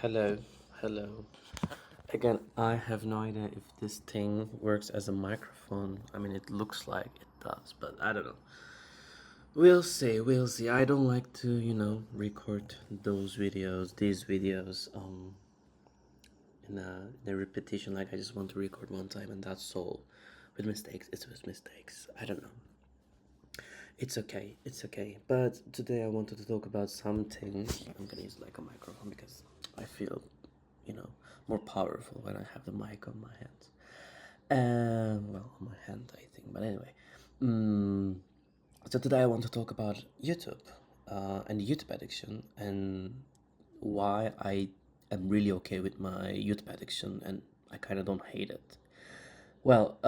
Hello, hello. Again, I have no idea if this thing works as a microphone. I mean, it looks like it does, but I don't know. We'll see, we'll see. I don't like to, record these videos, in a repetition. Like, I just want to record one time and that's all. With mistakes, it's with mistakes. I don't know. It's okay, it's okay. But today I wanted to talk about something. I'm gonna use like a microphone because I feel, you know, more powerful when I have the mic on my hands. Well, on my hand, I think. But anyway, mm, so today I want to talk about YouTube and YouTube addiction and why I am really okay with my YouTube addiction and I kind of don't hate it. Well,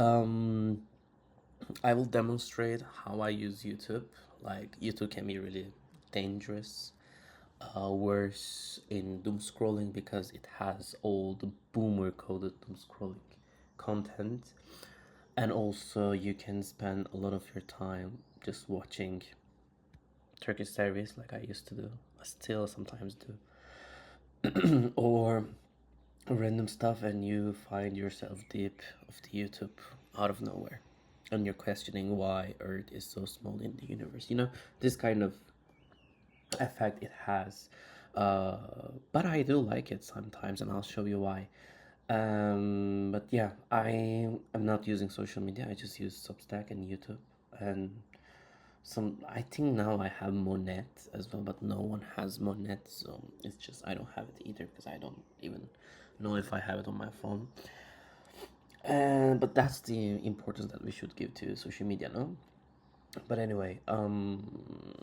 I will demonstrate how I use YouTube. Like, YouTube can be really dangerous, worse in doom scrolling because it has all the boomer coded doom scrolling content, and also you can spend a lot of your time just watching Turkish series like I used to do. I still sometimes do, or random stuff, and you find yourself deep of the YouTube out of nowhere, and you're questioning why Earth is so small in the universe. This kind of effect it has. But I do like it sometimes, and I'll show you why. But yeah, I am not using social media. I just use Substack and YouTube, and I think now I have Monet as well, but no one has Monet, so it's just I don't have it either because I don't even know if I have it on my phone. And but that's the importance that we should give to social media, no? But anyway,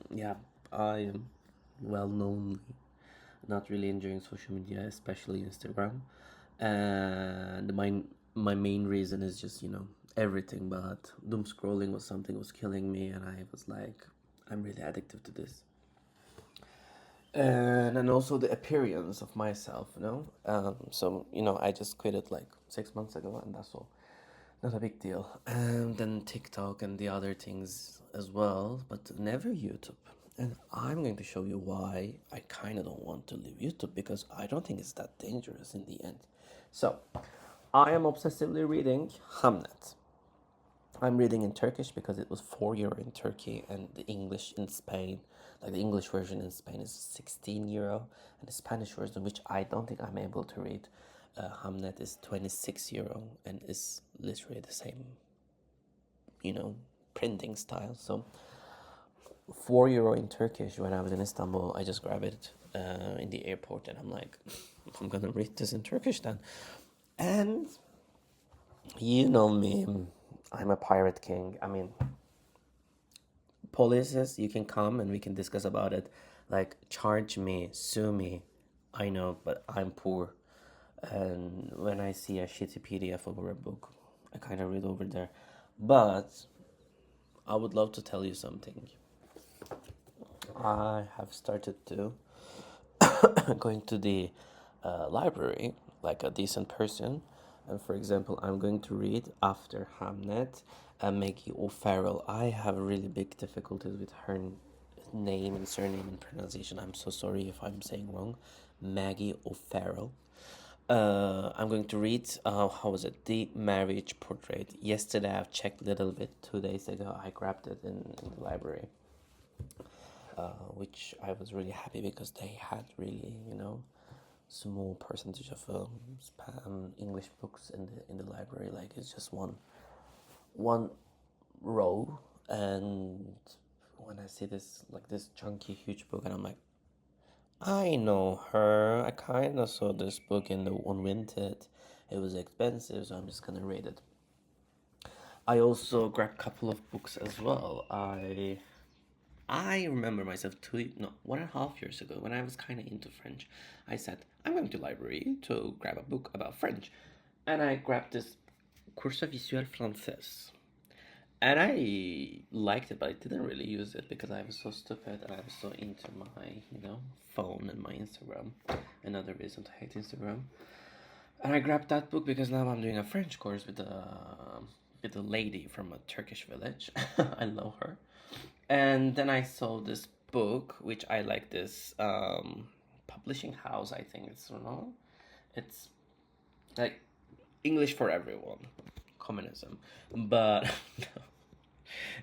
yeah, I am well known not really enjoying social media, especially Instagram. And my main reason is just everything. But doom scrolling was something was killing me, and I was like, I'm really addicted to this. And also the appearance of myself, So I just quit it like 6 months ago, and that's all. Not a big deal. And then TikTok and the other things as well, but never YouTube. And I'm going to show you why I kind of don't want to leave YouTube because I don't think it's that dangerous in the end. So, I am obsessively reading Hamnet. I'm reading in Turkish because it was €4 in Turkey, and the English in Spain, like the English version in Spain, is €16, and the Spanish version, which I don't think I'm able to read, Hamnet, is €26 and is literally the same, printing style. So €4 in Turkish. When I was in Istanbul, I just grabbed it in the airport, and I'm like, I'm gonna read this in Turkish then. And you know me, I'm a pirate king. I mean, policies, you can come and we can discuss about it. Like, charge me, sue me. I know, but I'm poor. And when I see a shitty PDF over a book, I kind of read over there. But I would love to tell you something. I have started to going to the library like a decent person. And for example, I'm going to read after Hamnet Maggie O'Farrell. I have really big difficulties with her name and surname and pronunciation. I'm so sorry if I'm saying wrong. Maggie O'Farrell. I'm going to read, how was it? The Marriage Portrait. Yesterday I've checked a little bit. 2 days ago I grabbed it in the library. Which I was really happy because they had really, small percentage of English books in the library. Like, it's just one row, and when I see this chunky huge book, and I'm like, I know her. I kind of saw this book in the one Vinted. It was expensive, so I'm just gonna read it. I also grabbed a couple of books as well. I remember myself 1.5 years ago when I was kind of into French. I said, I'm going to library to grab a book about French. And I grabbed this Cours Visuel Français. And I liked it, but I didn't really use it because I was so stupid and I was so into my, phone and my Instagram. Another reason to hate Instagram. And I grabbed that book because now I'm doing a French course with a lady from a Turkish village. I love her. And then I saw this book, which I like this publishing house. I think it's, it's like English for everyone, communism, but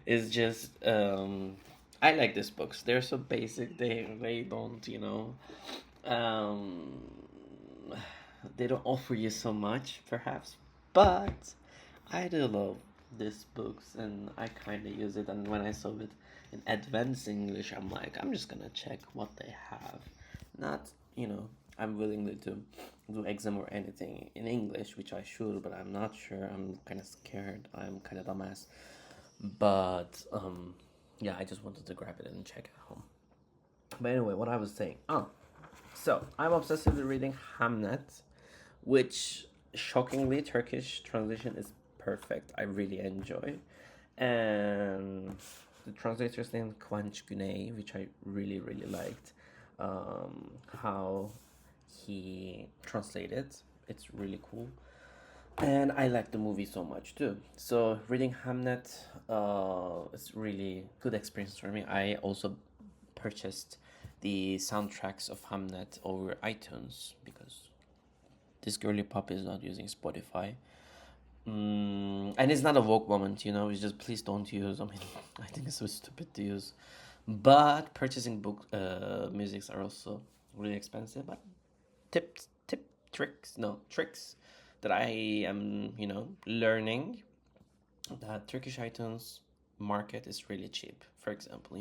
it's just I like these books. They're so basic. They don't, um they don't offer you so much, perhaps, but I do love these books, and I kind of use it. And when I saw it in advanced English, I'm like, I'm just gonna check what they have. Not, I'm willing to do exam or anything in English, which I should, but I'm not sure. I'm kind of scared. I'm kind of dumbass. But yeah, I just wanted to grab it and check at home. But anyway, what I was saying. So I'm obsessively reading Hamnet, which shockingly Turkish translation is perfect. I really enjoy, and the translator's name Kıvanç Güney, which I really really liked. How he translated, it's really cool, and I like the movie so much too. So reading Hamnet, it's really good experience for me. I also purchased the soundtracks of Hamnet over iTunes because this girly pop is not using Spotify. And it's not a woke moment, it's just please don't use. I mean, I think it's so stupid to use. But purchasing book musics are also really expensive. But tricks that I am, learning that Turkish iTunes market is really cheap. For example,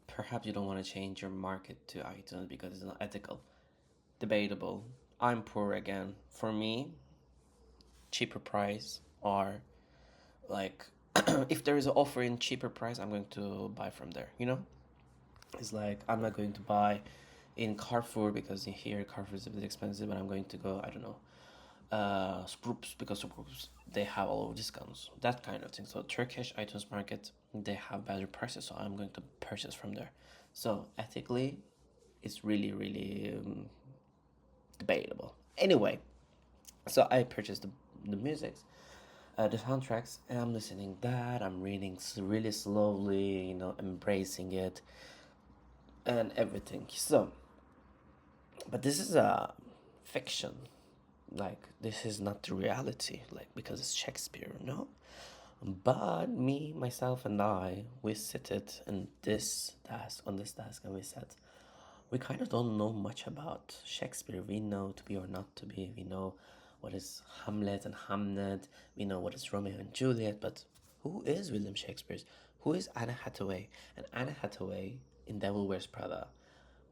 perhaps you don't want to change your market to iTunes because it's not ethical. Debatable. I'm poor again. For me, cheaper price are like if there is an offer in cheaper price, I'm going to buy from there. It's like I'm not going to buy in Carrefour because in here Carrefour is a bit expensive, but I'm going to go, I don't know, Sprouts, because Sprouts they have all over discounts, that kind of thing. So Turkish iTunes market, they have better prices, so I'm going to purchase from there. So ethically, it's really really debatable. Anyway, so I purchased the music, the soundtracks, and I'm listening that. I'm reading really slowly, embracing it and everything. So, but this is a fiction. Like, this is not the reality, like, because it's Shakespeare, no? But me, myself, and we sit it in this desk, and we said, we kind of don't know much about Shakespeare. We know to be or not to be. We know what is Hamlet and Hamnet. We know what is Romeo and Juliet. But who is William Shakespeare? Who is Anna Hathaway? And Anna Hathaway in Devil Wears Prada,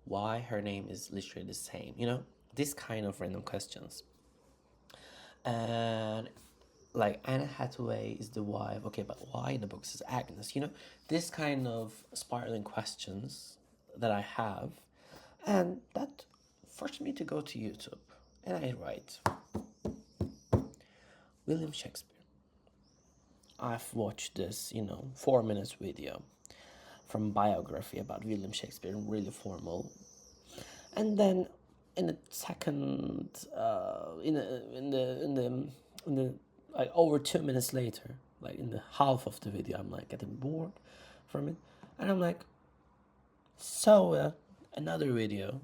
why her name is literally the same? This kind of random questions. And like, Anna Hathaway is the wife. Okay, but why in the books is Agnes? This kind of spiraling questions that I have. And that forced me to go to YouTube. And I write, William Shakespeare. I've watched this, 4 minutes video from biography about William Shakespeare, really formal. And then in the second, like over 2 minutes later, like in the half of the video, I'm like getting bored from it, and I'm like, so another video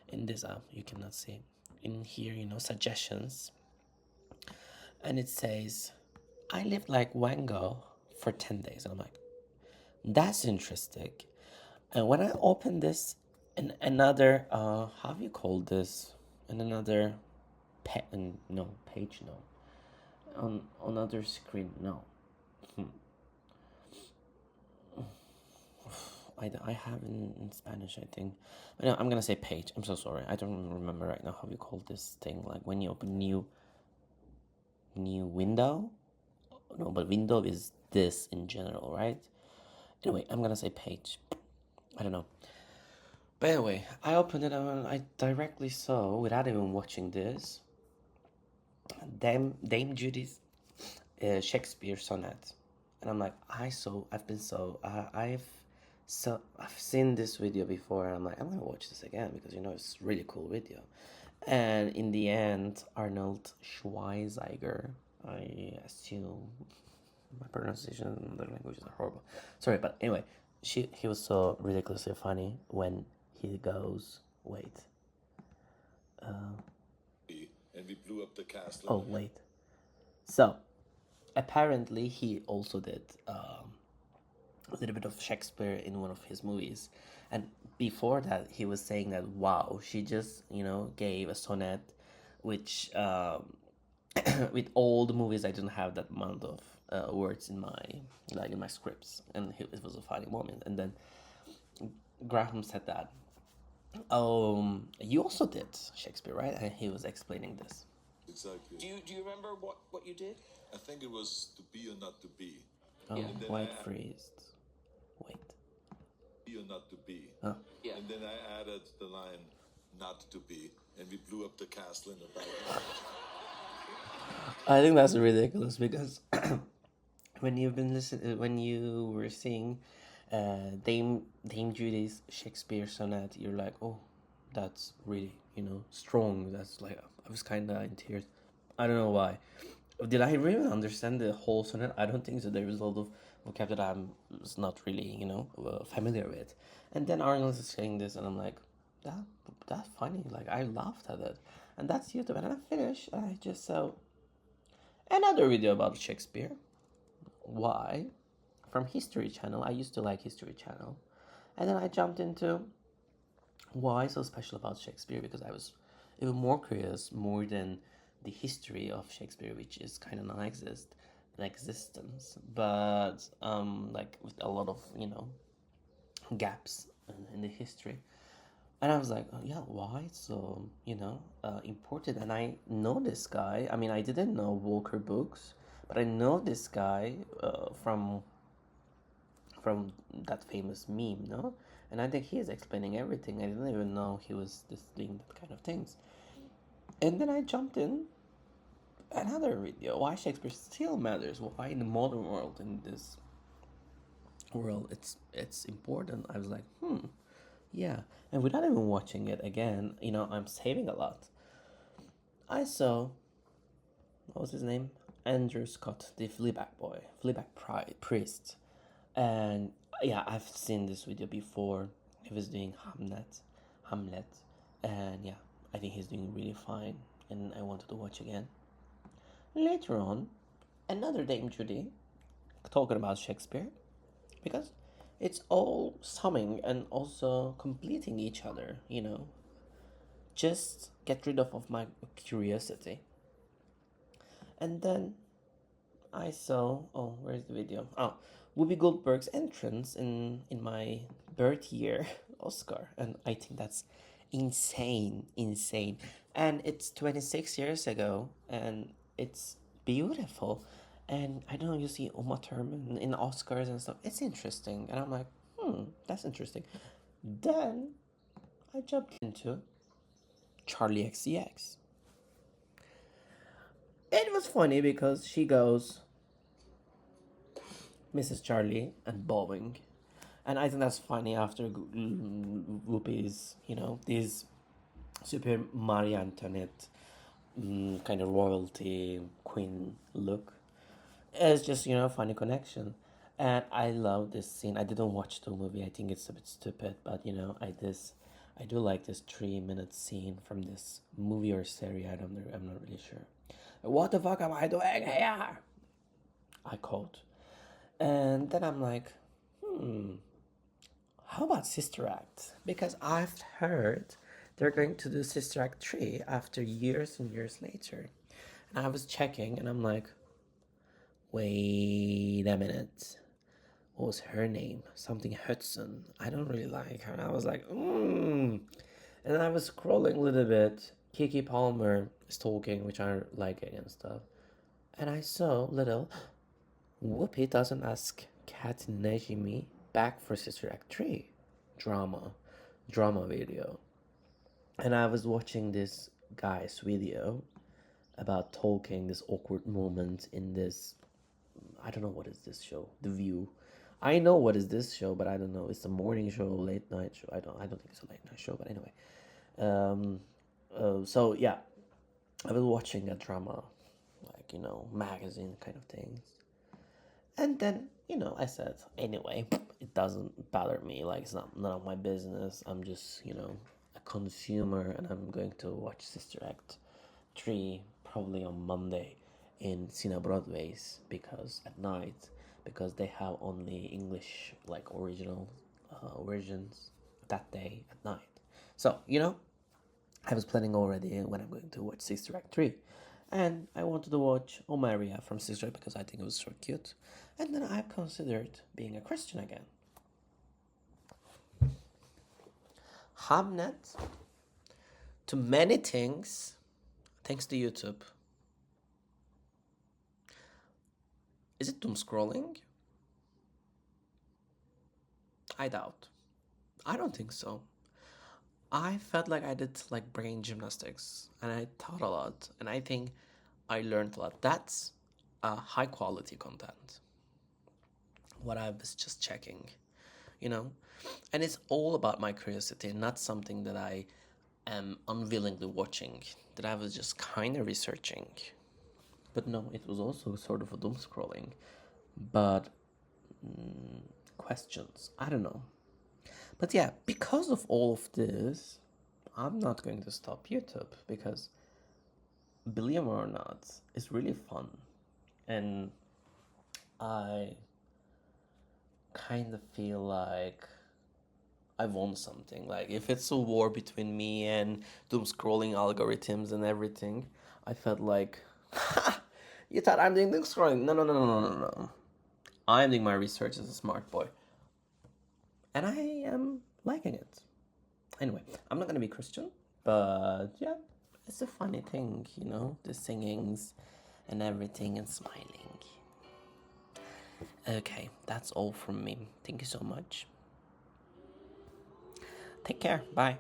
in this app, you cannot see in here, suggestions, and it says, I lived like Van Gogh for 10 days, and I'm like, that's interesting. And when I open this in another, how do you call this? In another page, no. On another screen, no. I have in Spanish, I think. No, I'm gonna say page. I'm so sorry. I don't remember right now how you call this thing. Like when you open new window. No, but window is this in general, right? Anyway, I'm gonna say page. I don't know. But anyway, I opened it and I directly saw, without even watching this, Dame Judy's Shakespeare sonnet, and I'm like, I've seen this video before, and I'm like, I'm gonna watch this again because it's a really cool video. And in the end, Arnold Schweiziger, I assume my pronunciation in the language is horrible. Sorry, but anyway, he was so ridiculously funny when he goes, wait, And we blew up the castle. Oh, wait. So, apparently, he also did a little bit of Shakespeare in one of his movies. And before that, he was saying that, wow, she just, gave a sonnet, which, with all the movies, I didn't have that amount of words in my scripts. And it was a funny moment. And then Graham said that, you also did Shakespeare, right? And he was explaining this. Exactly. Do you remember what you did? I think it was to be or not to be. Oh, Yeah. white freezed. Wait. Be or not to be. Oh. Yeah. And then I added the line, not to be. And we blew up the castle in the background. I think that's ridiculous because when you were seeing Dame Judy's Shakespeare sonnet, you're like, oh, that's really strong. That's like, I was kind of in tears. I don't know why. Did I really understand the whole sonnet? I don't think so. There was a lot of vocabulary that I'm not really familiar with. And then Arnold is saying this, and I'm like, that's funny. Like, I laughed at it, and that's YouTube. And I finished. And I just saw another video about Shakespeare. Why? From History Channel. I used to like History Channel. And then I jumped into why so special about Shakespeare, because I was even more curious, more than the history of Shakespeare, which is kind of in existence, but like with a lot of gaps in the history. And I was like, oh, yeah, why it's so important? And I know this guy. I mean, I didn't know Walker Books, but I know this guy from that famous meme, no? And I think he is explaining everything. I didn't even know he was just doing that kind of things. And then I jumped in another video. Why Shakespeare still matters? Why in the modern world, in this world, it's important. I was like, yeah. And without even watching it again, I'm saving a lot. I saw, what was his name? Andrew Scott, the Fleabag priest. And yeah, I've seen this video before. He was doing Hamlet, and yeah, I think he's doing really fine, and I wanted to watch again. Later on, another Dame Judy talking about Shakespeare, because it's all summing and also completing each other, Just get rid of my curiosity. And then I saw, where's the video? Oh, Whoopi Goldberg's entrance in my birth year Oscar, and I think that's insane. And it's 26 years ago, and it's beautiful. And I don't know, you see Uma Thurman in Oscars and stuff. It's interesting, and I'm like, that's interesting. Then I jumped into Charlie XCX. It was funny because she goes, Mrs. Charlie and Boeing. And I think that's funny after Whoopi's, this Super Marie Antoinette kind of royalty queen look. It's just, funny connection. And I love this scene. I didn't watch the movie. I think it's a bit stupid, but I do like this 3-minute scene from this movie or series. I'm not really sure. What the fuck am I doing here? I quote. And then I'm like, how about Sister Act? Because I've heard they're going to do Sister Act 3 after years and years later. And I was checking, and I'm like, wait a minute. What was her name? Something Hudson. I don't really like her. And I was like, And I was scrolling a little bit. Kiki Palmer is talking, which I like and stuff. And I saw little Whoopi doesn't ask Kat Najimy back for Sister Act 3 drama video. And I was watching this guy's video about talking this awkward moment in this, I don't know what is this show, The View. I know what is this show, but I don't know. It's a morning show, late night show. I don't think it's a late night show, but anyway. So yeah, I was watching a drama, like, magazine kind of things. And then, I said, anyway, it doesn't bother me. Like, it's not none of my business. I'm just, a consumer, and I'm going to watch Sister Act 3 probably on Monday in Cine Broadways because at night, because they have only English like original versions that day at night. So, I was planning already when I'm going to watch Sister Act 3. And I wanted to watch Oh Maria from Sister Act because I think it was so cute. And then I've considered being a Christian again. Hamnet to many things thanks to YouTube. Is it doom scrolling? I doubt. I don't think so. I felt like I did like brain gymnastics and I thought a lot and I think I learned a lot. That's high quality content. What I was just checking, And it's all about my curiosity, not something that I am unwillingly watching, that I was just kind of researching. But no, it was also sort of a doom scrolling. But questions, I don't know. But yeah, because of all of this, I'm not going to stop YouTube because, believe it or not, it's really fun. And I kind of feel like I won something. Like, if it's a war between me and doom scrolling algorithms and everything, I felt like, you thought I'm doing doom scrolling? No. I'm doing my research as a smart boy. And I am liking it. Anyway, I'm not gonna be Christian, but yeah, it's a funny thing, the singings and everything and smiling. Okay, that's all from me. Thank you so much. Take care. Bye.